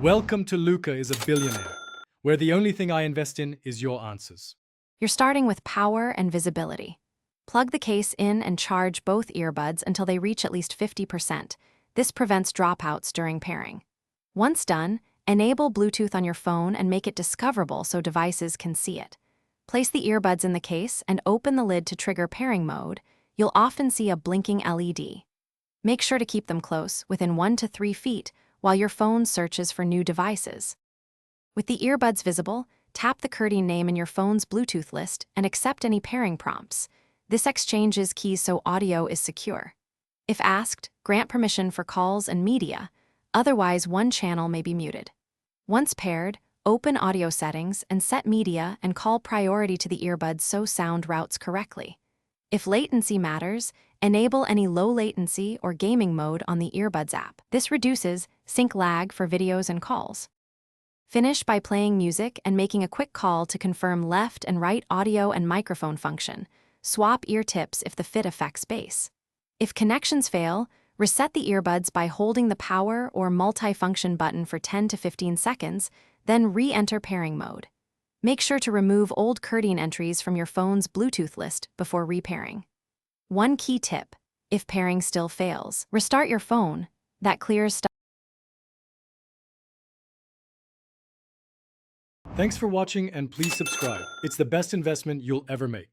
Welcome to Luca is a Billionaire, where the only thing I invest in is your answers. You're starting with power and visibility. Plug the case in and charge both earbuds until they reach at least 50%. This prevents dropouts during pairing. Once done, enable Bluetooth on your phone and make it discoverable so devices can see it. Place the earbuds in the case and open the lid to trigger pairing mode. You'll often see a blinking LED. Make sure to keep them close, within 1 to 3 feet, while your phone searches for new devices. With the earbuds visible, tap the Kurdene name in your phone's Bluetooth list and accept any pairing prompts. This exchanges keys so audio is secure. If asked, grant permission for calls and media, otherwise one channel may be muted. Once paired, open audio settings and set media and call priority to the earbuds so sound routes correctly. If latency matters, enable any low latency or gaming mode on the Earbuds app. This reduces sync lag for videos and calls. Finish by playing music and making a quick call to confirm left and right audio and microphone function. Swap ear tips if the fit affects bass. If connections fail, reset the earbuds by holding the power or multi-function button for 10 to 15 seconds, then re-enter pairing mode. Make sure to remove old Kurdene entries from your phone's Bluetooth list before repairing. One key tip: if pairing still fails, restart your phone. That clears stuff. Thanks for watching and please subscribe. It's the best investment you'll ever make.